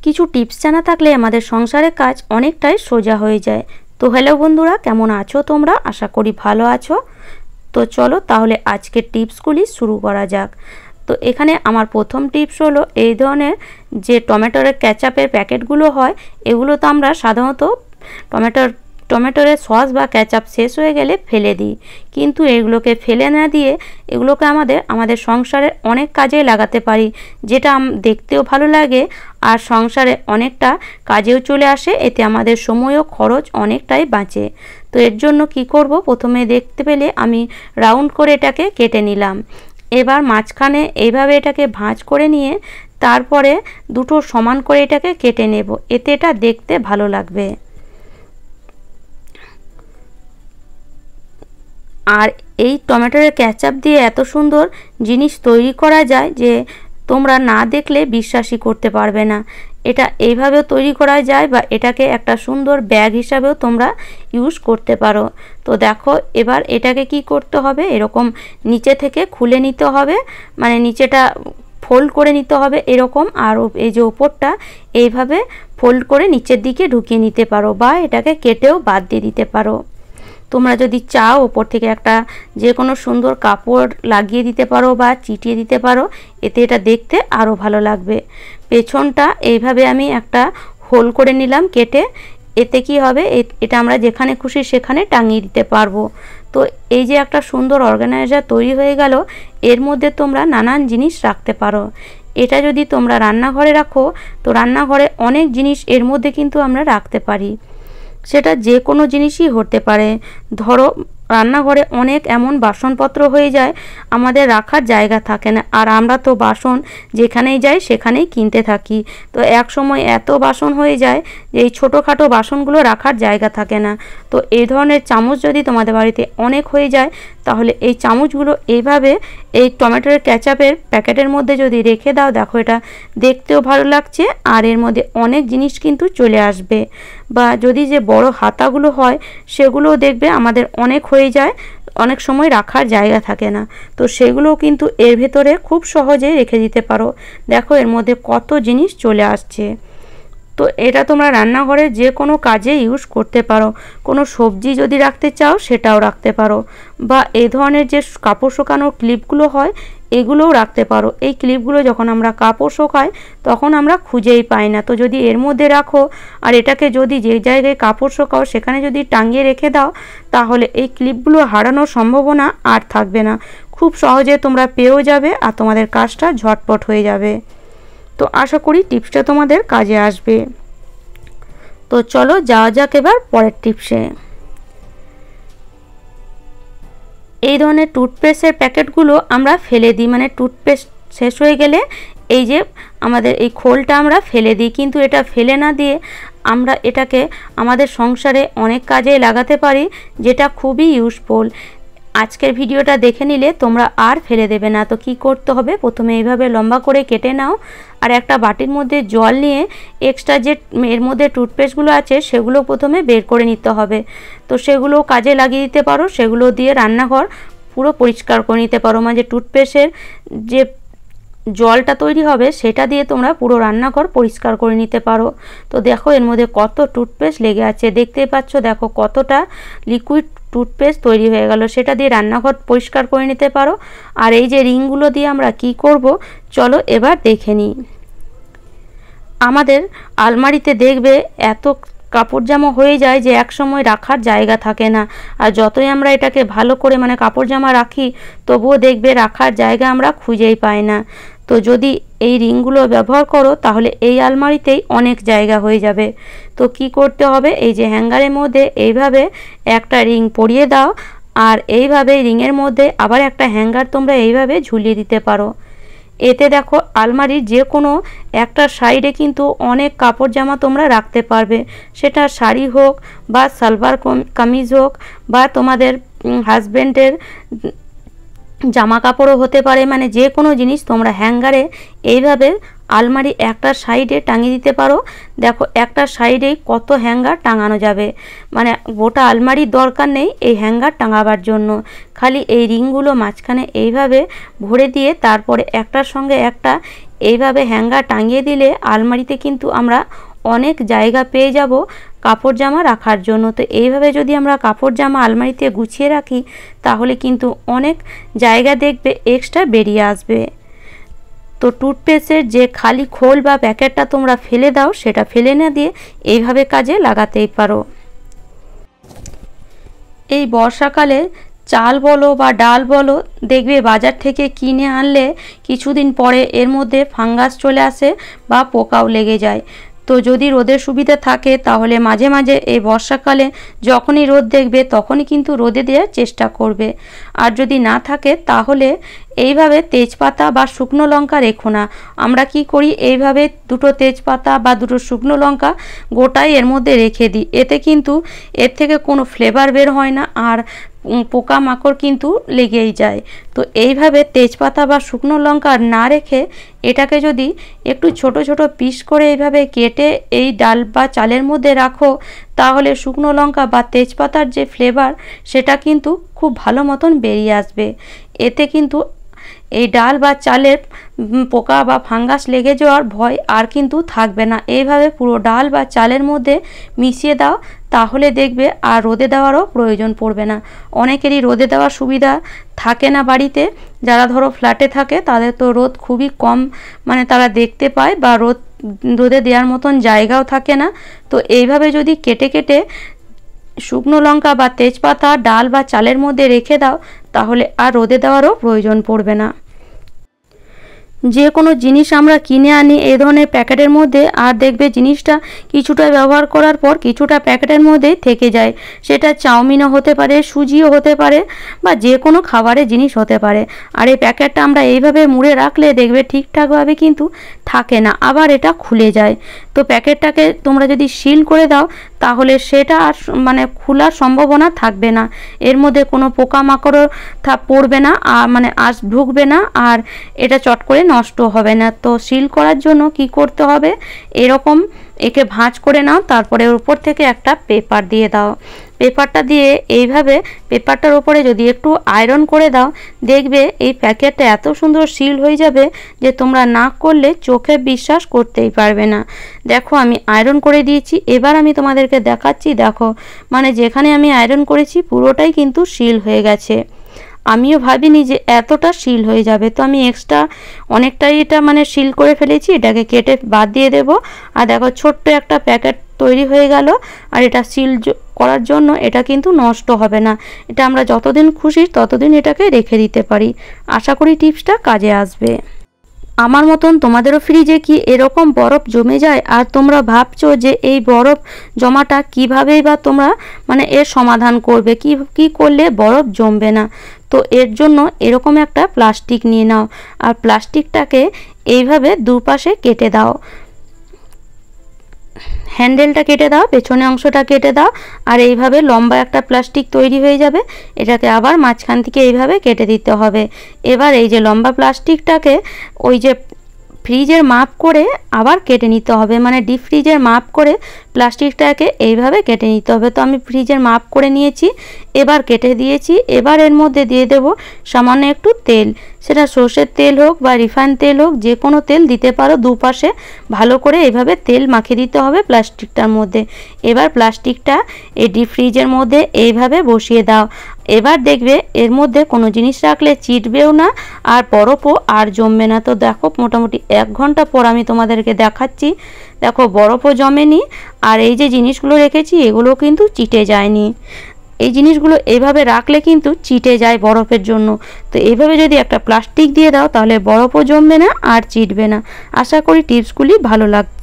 কিছু টিপস জানা থাকলে আমাদের সংসারের কাজ অনেকটাই সোজা হয়ে যায়। তো হ্যালো বন্ধুরা, কেমন আছো তোমরা? আশা করি ভালো আছো। তো চলো তাহলে আজকের টিপসগুলি শুরু করা যাক। তো এখানে আমার প্রথম টিপস হলো, এই ধরনের যে টমেটোর কেচাপের প্যাকেটগুলো হয়, এগুলো তো আমরা সাধারণত টমেটোর সস বা কেচাপ শেষ হয়ে গেলে ফেলে দিই, কিন্তু এগুলোকে ফেলে না দিয়ে এগুলোকে আমাদের সংসারে অনেক কাজে লাগাতে পারি, যেটা দেখতেও ভালো লাগে আর সংসারে অনেকটা কাজেও চলে আসে। এতে আমাদের সময় ও খরচ অনেকটাই বাঁচে। তো এর জন্য কি করব, প্রথমে দেখতে পেলে আমি রাউন্ড করে এটাকে কেটে নিলাম। এবার মাঝখানে এইভাবে এটাকে ভাঁজ করে নিয়ে তারপরে দুটো সমান করে এটাকে কেটে নেব, এতে এটা দেখতে ভালো লাগবে। আর এই টমেটোর কেচাপ দিয়ে এত সুন্দর জিনিস তৈরি করা যায় যে তোমরা না দেখলে বিশ্বাসই করতে পারবে না। এটা এইভাবেও তৈরি করা যায় বা এটাকে একটা সুন্দর ব্যাগ হিসাবেও তোমরা ইউজ করতে পারো। তো দেখো এবার এটাকে কি করতে হবে, এরকম নিচে থেকে খুলে নিতে হবে, মানে নিচেটা ফোল্ড করে নিতে হবে এরকম, আর এই যে ওপরটা এইভাবে ফোল্ড করে নিচের দিকে ঢুকিয়ে নিতে পারো বা এটাকে কেটেও বাদ দিয়ে দিতে পারো। তোমরা যদি চাও ওপর থেকে একটা যে কোনো সুন্দর কাপড় লাগিয়ে দিতে পারো বা চিটিয়ে দিতে পারো, এতে এটা দেখতে আরও ভালো লাগবে। পেছনটা এইভাবে আমি একটা হোল করে নিলাম কেটে, এতে কি হবে, এটা আমরা যেখানে খুশি সেখানে টাঙিয়ে দিতে পারবো। তো এই যে একটা সুন্দর অর্গানাইজার তৈরি হয়ে গেল, এর মধ্যে তোমরা নানান জিনিস রাখতে পারো। এটা যদি তোমরা রান্নাঘরে রাখো, তো রান্নাঘরে অনেক জিনিস এর মধ্যে কিন্তু আমরা রাখতে পারি। সেটা যে কোনো জিনিসই হতে পারে। ধরো রান্নাঘরে অনেক এমন বাসনপত্র হয়ে যায়, আমাদের রাখার জায়গা থাকে না, আর আমরা তো বাসন যেখানেই যাই সেখানেই কিনতে থাকি। তো এক সময় এত বাসন হয়ে যায় যে এই ছোটোখাটো বাসনগুলো রাখার জায়গা থাকে না। তো এই ধরনের চামচ যদি তোমাদের বাড়িতে অনেক হয়ে যায়, তাহলে এই চামচগুলো এইভাবে এই টমেটোর কেচাপের প্যাকেটের মধ্যে যদি রেখে দাও, দেখো এটা দেখতেও ভালো লাগছে আর এর মধ্যে অনেক জিনিস কিন্তু চলে আসবে। বা যদি যে বড় হাতাগুলো হয়, সেগুলোও দেখবে আমাদের অনেক হয়ে যায়, অনেক সময় রাখার জায়গা থাকে না, তো সেগুলোও কিন্তু এর ভেতরে খুব সহজেই রেখে দিতে পারো। দেখো এর মধ্যে কত জিনিস চলে আসছে। তো এটা তোমরা রান্নাঘরে যে কোনো কাজে ইউজ করতে পারো। কোনো সবজি যদি রাখতে চাও সেটাও রাখতে পারো, বা এই ধরনের যে কাপড় শুকানোর ক্লিপগুলো হয় এগুলোও রাখতে পারো। এই ক্লিপগুলো যখন আমরা কাপড় শুকাই তখন আমরা খুঁজেই পাই না, তো যদি এর মধ্যে রাখো আর এটাকে যদি যে জায়গায় কাপড় শুকাও সেখানে যদি টাঙিয়ে রেখে দাও, তাহলে এই ক্লিপগুলো হারানোর সম্ভাবনা আর থাকবে না। খুব সহজে তোমরা পেয়েও যাবে আর তোমাদের কাজটা ঝটপট হয়ে যাবে। তো আশা করি টিপসটা তোমাদের কাজে আসবে। তো চলো যাওয়া যাক এবার পরের টিপসে। এই ধরনের টুথপেস্টের প্যাকেটগুলো আমরা ফেলে দিই, মানে টুথপেস্ট শেষ হয়ে গেলে এই যে আমাদের এই খোলটা আমরা ফেলে দিই, কিন্তু এটা ফেলে না দিয়ে আমরা এটাকে আমাদের সংসারে অনেক কাজে লাগাতে পারি, যেটা খুবই ইউজফুল। আজকের ভিডিওটা দেখে নিলে তোমরা আর ফেলে দেবে না। তো কি করতে হবে, প্রথমে এইভাবে লম্বা করে কেটে নাও, আর একটা বাটির মধ্যে জল নিয়ে এক্সট্রা যে এর মধ্যে টুথপেস্টগুলো আছে সেগুলো প্রথমে বের করে নিতে হবে। তো সেগুলো কাজে লাগিয়ে দিতে পারো, সেগুলো দিয়ে রান্নাঘর পুরো পরিষ্কার করে নিতে পারো। মানে টুথপেস্টের যে জলটা তৈরি হবে সেটা দিয়ে তোমরা পুরো রান্নাঘর পরিষ্কার করে নিতে পারো। তো দেখো এর মধ্যে কত টুথপেস্ট লেগে আছে, দেখতেই পাচ্ছ, দেখো কতটা লিকুইড টুথপেস্ট তৈরি হয়ে গেল। সেটা দিয়ে রান্নাঘর পরিষ্কার করে নিতে পারো। আর এই যে রিংগুলো দিয়ে আমরা কি করব, চলো এবার দেখে নিই। আমাদের আলমারিতে দেখবে এত কাপড় জামা হয়ে যায় যে এক সময় রাখার জায়গা থাকে না, আর যতই আমরা এটাকে ভালো করে মানে কাপড় জামা রাখি, তবুও দেখবে রাখার জায়গা আমরা খুঁজেই পাই না। তো যদি এই রিংগুলো ব্যবহার করো তাহলে এই আলমারিতেই অনেক জায়গা হয়ে যাবে। তো কি করতে হবে, এই যে হ্যাঙ্গারের মধ্যে এইভাবে একটা রিং পরিয়ে দাও, আর এইভাবে রিংয়ের মধ্যে আবার একটা হ্যাঙ্গার তোমরা এইভাবে ঝুলিয়ে দিতে পারো। এতে দেখো আলমারির যে কোনো একটা সাইডে কিন্তু অনেক কাপড় জামা তোমরা রাখতে পারবে। সেটা শাড়ি হোক বা সালোয়ার কামিজ হোক বা তোমাদের হাজব্যান্ডের জামা কাপড়ও হতে পারে, মানে যে কোনো জিনিস তোমরা হ্যাঙ্গারে এইভাবে আলমারি একটা সাইডে টাঙিয়ে দিতে পারো। দেখো একটা সাইডেই কত হ্যাঙ্গার টাঙানো যাবে, মানে গোটা আলমারির দরকার নেই এই হ্যাঙ্গার টাঙাবার জন্য। খালি এই রিংগুলো মাঝখানে এইভাবে ভরে দিয়ে তারপরে একটার সঙ্গে একটা এইভাবে হ্যাঙ্গার টাঙিয়ে দিলে আলমারিতে কিন্তু আমরা অনেক জায়গা পেয়ে যাব কাপড় জামা রাখার জন্য। তো এইভাবে যদি আমরা কাপড় জামা আলমারিতে গুছিয়ে রাখি তাহলে কিন্তু অনেক জায়গা দেখবে এক্সট্রা বেরিয়ে আসবে। তো টুথপেস্টের যে খালি খোল বা প্যাকেটটা তোমরা ফেলে দাও সেটা ফেলে না দিয়ে এইভাবে কাজে লাগাতেই পারো। এই বর্ষাকালে চাল বলো বা ডাল বলো দেখবে বাজার থেকে কিনে আনলে কিছুদিন পরে এর মধ্যে ফাঙ্গাস চলে আসে বা পোকাও লেগে যায়। তো যদি রোদের সুবিধা থাকে তাহলে মাঝে মাঝে এই বর্ষাকালে যখনই রোদ দেখবে তখনই কিন্তু রোদে দেওয়ার চেষ্টা করবে। আর যদি না থাকে তাহলে এইভাবে তেজপাতা বা শুকনো লঙ্কা রেখো না। আমরা কি করি, এইভাবে দুটো তেজপাতা বা দুটো শুকনো লঙ্কা গোটাই এর মধ্যে রেখে দিই। এতে কিন্তু এর থেকে কোনো ফ্লেভার বের হয় না আর পোকামাকড় কিন্তু লেগেই যায়। তো এইভাবে তেজপাতা বা শুকনো লঙ্কা না রেখে এটাকে যদি একটু ছোট ছোট পিস করে এইভাবে কেটে এই ডাল বা চালের মধ্যে রাখো তাহলে শুকনো লঙ্কা বা তেজপাতার যে ফ্লেভার সেটা কিন্তু খুব ভালো মতন বেরিয়ে আসবে। এতে কিন্তু এই ডাল বা চালের পোকা বা ফাঙ্গাস লেগে যাওয়ার ভয় আর কিন্তু থাকবে না। এইভাবে পুরো ডাল বা চালের মধ্যে মিশিয়ে দাও, তাহলে দেখবে আর রোদে দেওয়ারও প্রয়োজন পড়বে না। অনেকেরই রোদে দেওয়ার সুবিধা থাকে না বাড়িতে, যারা ধরো ফ্ল্যাটে থাকে তাদের তো রোদ খুবই কম মানে তারা দেখতে পায় বা রোদে দেওয়ার মতন জায়গাও থাকে না। তো এইভাবে যদি কেটে কেটে শুকনো লঙ্কা বা তেজপাতা ডাল বা চালের মধ্যে রেখে দাও তাহলে আর রোদে দেওয়ারও প্রয়োজন পড়বে না। যে কোনো জিনিস আমরা কিনে আনি এই ধরনের প্যাকেটের মধ্যে আর দেখবে জিনিসটা কিছুটা ব্যবহার করার পর কিছুটা প্যাকেটের মধ্যেই থেকে যায়। সেটা চাউমিনও হতে পারে, সুজিও হতে পারে বা যে কোনো খাবারের জিনিস হতে পারে। আর এই প্যাকেটটা আমরা এইভাবে মুড়ে রাখলে দেখবে ঠিকঠাকভাবে কিন্তু থাকে না, আবার এটা খুলে যায়। তো প্যাকেটটাকে তোমরা যদি সিল করে দাও তাহলে সেটা আর মানে খোলার সম্ভাবনা থাকবে না। এর মধ্যে কোনো পোকামাকড়ও পড়বে না আর মানে আঁশ ঢুকবে না আর এটা চট করে নষ্ট হবে না। তো সিল করার জন্য কি করতে হবে, এরকম একে ভাঁজ করে নাও, তারপরে ওর উপর থেকে একটা পেপার দিয়ে দাও। পেপারটা দিয়ে এইভাবে পেপারটার উপরে যদি একটু আয়রন করে দাও দেখবে এই প্যাকেটটা এত সুন্দর সিল হয়ে যাবে যে তোমরা না করলে চোখে বিশ্বাস করতেই পারবে না। দেখো আমি আয়রন করে দিয়েছি, এবার আমি তোমাদেরকে দেখাচ্ছি। দেখো মানে যেখানে আমি আয়রন করেছি পুরোটাই কিন্তু সিল হয়ে গেছে। আমিও ভাবিনি যে এতটা সিল হয়ে যাবে। তো আমি এক্সট্রা অনেকটাই এটা মানে সিল করে ফেলেছি, এটাকে কেটে বাদ দিয়ে দেব। আর দেখো ছোট্ট একটা প্যাকেট তৈরি হয়ে গেল। আর এটা সিল করার জন্য এটা কিন্তু নষ্ট হবে না। এটা আমরা যতদিন খুশি ততদিন এটাকে রেখে দিতে পারি। আশা করি টিপসটা কাজে আসবে। আমার মতন তোমাদেরও ফ্রিজে কি এরকম বরফ জমে যায় আর তোমরা ভাবছো যে এই বরফ জমাটা কিভাবেই বা তোমরা মানে এর সমাধান করবে, কি করলে বরফ জমবে না। তো এর জন্য এরকম একটা প্লাস্টিক নিয়ে নাও আর প্লাস্টিকটাকে এইভাবে দুপাশে কেটে দাও। হ্যান্ডেলটা কেটে দাও, পেছনে অংশটা কেটে দাও আর এইভাবে লম্বা একটা প্লাস্টিক তৈরি হয়ে যাবে। এটাকে আবার মাঝখান থেকে এইভাবে কেটে দিতে হবে। এবার এই যে লম্বা প্লাস্টিকটাকে ওই যে ফ্রিজের মাপ করে আবার কেটে নিতে হবে, মানে ডিপ ফ্রিজের মাপ করে প্লাস্টিকটাকে এইভাবে কেটে নিতে হবে। তো আমি ফ্রিজের মাপ করে নিয়েছি, এবার কেটে দিয়েছি। এবার এর মধ্যে দিয়ে দেব সামান্য একটু তেল, সেটা সর্ষের তেল হোক বা রিফাইন তেল হোক, যে কোনো তেল দিতে পারো। দুপাশে ভালো করে এইভাবে তেল মাখিয়ে দিতে হবে প্লাস্টিকটার মধ্যে। এবার প্লাস্টিকটা এই ডিপ ফ্রিজের মধ্যে এইভাবে বসিয়ে দাও। এবার দেখবে এর মধ্যে কোনো জিনিস রাখলে চিটবেও না আর বরফও আর জমবে না। তো দেখো মোটামুটি 1 ঘন্টা পর আমি তোমাদেরকে দেখাচ্ছি। দেখো বরফও জমেনি আর এই যে জিনিসগুলো রেখেছি এগুলো কিন্তু চিটে যায়নি। এই জিনিসগুলো এইভাবে রাখলে কিন্তু চিটে যায় বরফের জন্য। তো এইভাবে যদি একটা প্লাস্টিক দিয়ে দাও তাহলে বরফও জমবে না আর চিটবে না। আশা করি টিপসগুলি ভালো লাগবে।